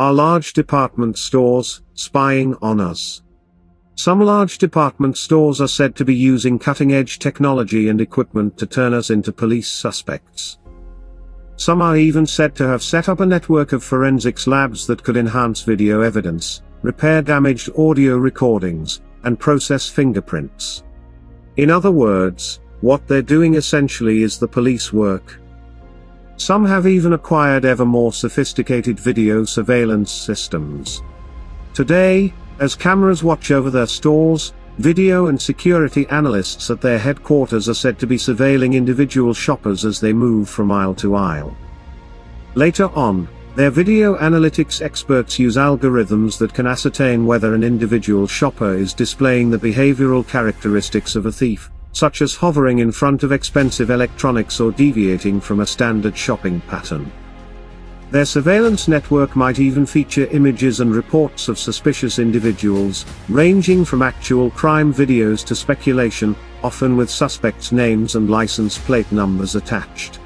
Are large department stores spying on us? Some large department stores are said to be using cutting-edge technology and equipment to turn us into police suspects. Some are even said to have set up a network of forensics labs that could enhance video evidence, repair damaged audio recordings, and process fingerprints. In other words, what they're doing essentially is the police work. Some have even acquired ever more sophisticated video surveillance systems. Today, as cameras watch over their stores, video and security analysts at their headquarters are said to be surveilling individual shoppers as they move from aisle to aisle. Later on, their video analytics experts use algorithms that can ascertain whether an individual shopper is displaying the behavioral characteristics of a thief, such as hovering in front of expensive electronics or deviating from a standard shopping pattern. Their surveillance network might even feature images and reports of suspicious individuals, ranging from actual crime videos to speculation, often with suspects' names and license plate numbers attached.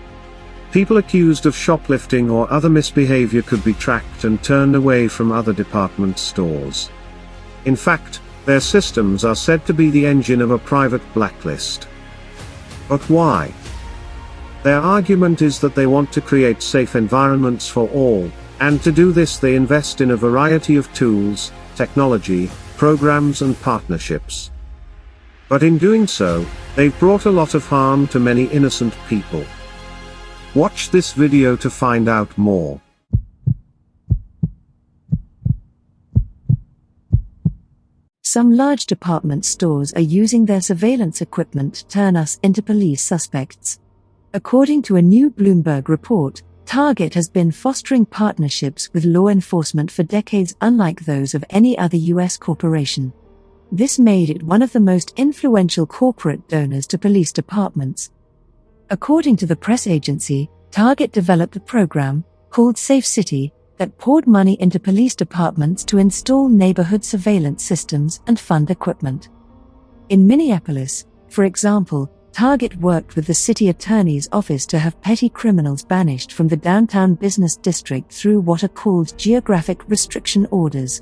People accused of shoplifting or other misbehavior could be tracked and turned away from other department stores. In fact, their systems are said to be the engine of a private blacklist. But why? Their argument is that they want to create safe environments for all, and to do this they invest in a variety of tools, technology, programs and partnerships. But in doing so, they've brought a lot of harm to many innocent people. Watch this video to find out more. Some large department stores are using their surveillance equipment to turn us into police suspects. According to a new Bloomberg report, Target has been fostering partnerships with law enforcement for decades, unlike those of any other U.S. corporation. This made it one of the most influential corporate donors to police departments. According to the press agency, Target developed a program, called Safe City, that poured money into police departments to install neighborhood surveillance systems and fund equipment. In Minneapolis, for example, Target worked with the city attorney's office to have petty criminals banished from the downtown business district through what are called geographic restriction orders.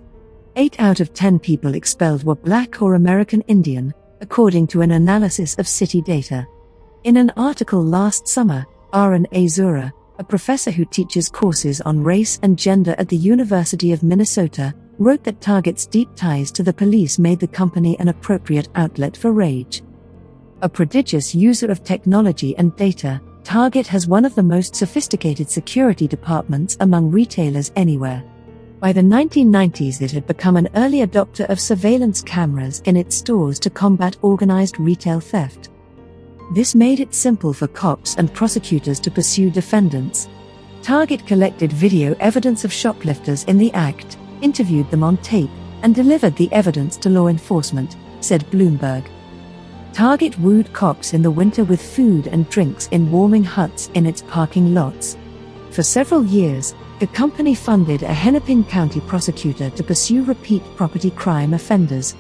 8 out of 10 people expelled were Black or American Indian, according to an analysis of city data. In an article last summer, Aaron Azura, a professor who teaches courses on race and gender at the University of Minnesota, wrote that Target's deep ties to the police made the company an appropriate outlet for rage. A prodigious user of technology and data, Target has one of the most sophisticated security departments among retailers anywhere. By the 1990s, it had become an early adopter of surveillance cameras in its stores to combat organized retail theft. This made it simple for cops and prosecutors to pursue defendants. Target collected video evidence of shoplifters in the act, interviewed them on tape, and delivered the evidence to law enforcement, said Bloomberg. Target wooed cops in the winter with food and drinks in warming huts in its parking lots. For several years, the company funded a Hennepin County prosecutor to pursue repeat property crime offenders.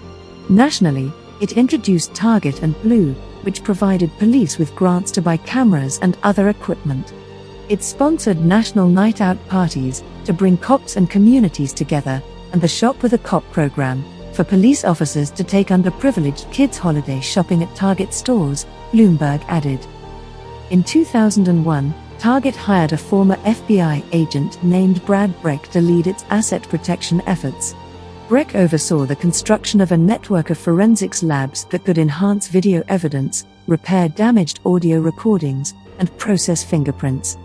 Nationally, it introduced Target and Blue, which provided police with grants to buy cameras and other equipment. It sponsored national night-out parties to bring cops and communities together, and the Shop with a Cop program for police officers to take underprivileged kids holiday shopping at Target stores, Bloomberg added. In 2001, Target hired a former FBI agent named Brad Breck to lead its asset protection efforts. Breck oversaw the construction of a network of forensics labs that could enhance video evidence, repair damaged audio recordings, and process fingerprints.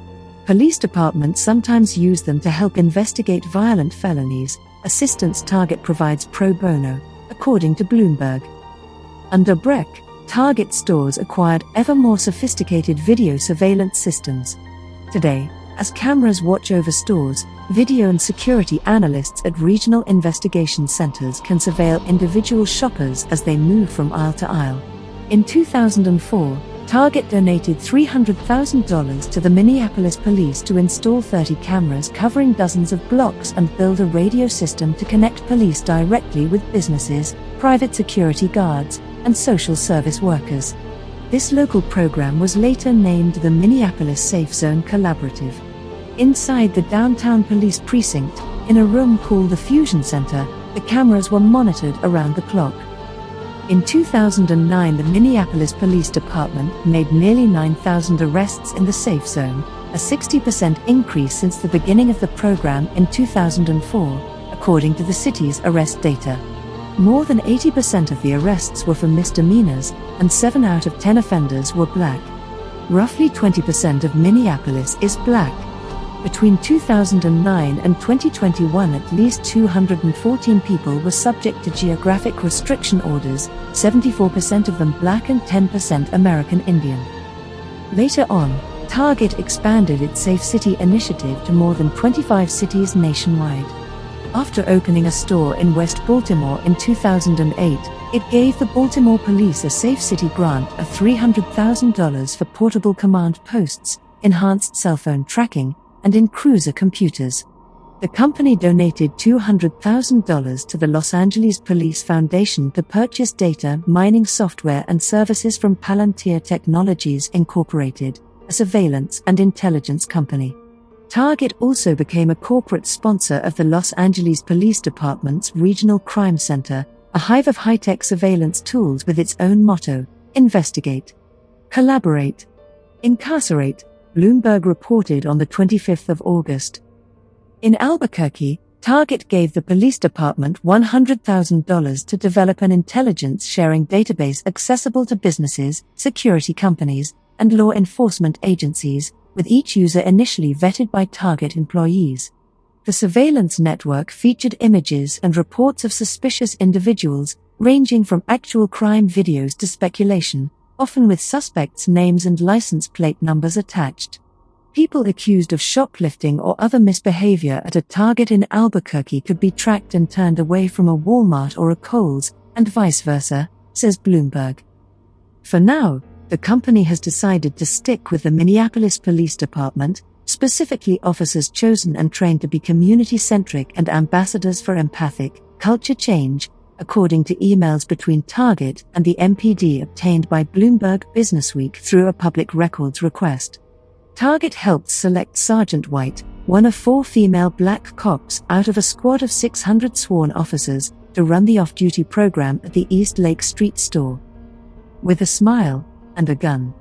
Police departments sometimes use them to help investigate violent felonies. Assistance Target provides pro bono, according to Bloomberg. Under Breck, Target stores acquired ever more sophisticated video surveillance systems. Today, as cameras watch over stores, video and security analysts at regional investigation centers can surveil individual shoppers as they move from aisle to aisle. In 2004, Target donated $300,000 to the Minneapolis police to install 30 cameras covering dozens of blocks and build a radio system to connect police directly with businesses, private security guards, and social service workers. This local program was later named the Minneapolis Safe Zone Collaborative. Inside the downtown police precinct, In a room called the Fusion Center, the cameras were monitored around the clock. In 2009, the Minneapolis Police Department made nearly 9,000 arrests in the safe zone, a 60% increase since the beginning of the program in 2004, according to the city's arrest data. More than 80% of the arrests were for misdemeanors, and 7 out of 10 offenders were black. Roughly 20% of Minneapolis is black. Between 2009 and 2021, at least 214 people were subject to geographic restriction orders, 74% of them black and 10% American Indian. Later on, Target expanded its Safe City initiative to more than 25 cities nationwide. After opening a store in West Baltimore in 2008, it gave the Baltimore Police a Safe City grant of $300,000 for portable command posts, enhanced cell phone tracking, and in-cruiser computers. The company donated $200,000 to the Los Angeles Police Foundation to purchase data mining software and services from Palantir Technologies Incorporated, a surveillance and intelligence company. Target also became a corporate sponsor of the Los Angeles Police Department's Regional Crime Center, a hive of high-tech surveillance tools with its own motto: investigate, collaborate, incarcerate, Bloomberg reported on the 25th of August. In Albuquerque, Target gave the police department $100,000 to develop an intelligence-sharing database accessible to businesses, security companies, and law enforcement agencies, with each user initially vetted by Target employees. The surveillance network featured images and reports of suspicious individuals, ranging from actual crime videos to speculation, often with suspects' names and license plate numbers attached. People accused of shoplifting or other misbehavior at a Target in Albuquerque could be tracked and turned away from a Walmart or a Kohl's, and vice versa, says Bloomberg. For now, the company has decided to stick with the Minneapolis Police Department, specifically officers chosen and trained to be community-centric and ambassadors for empathic culture change, according to emails between Target and the MPD obtained by Bloomberg Businessweek through a public records request. Target helped select Sergeant White, one of 4 female black cops out of a squad of 600 sworn officers, to run the off-duty program at the East Lake Street store. With a smile and a gun,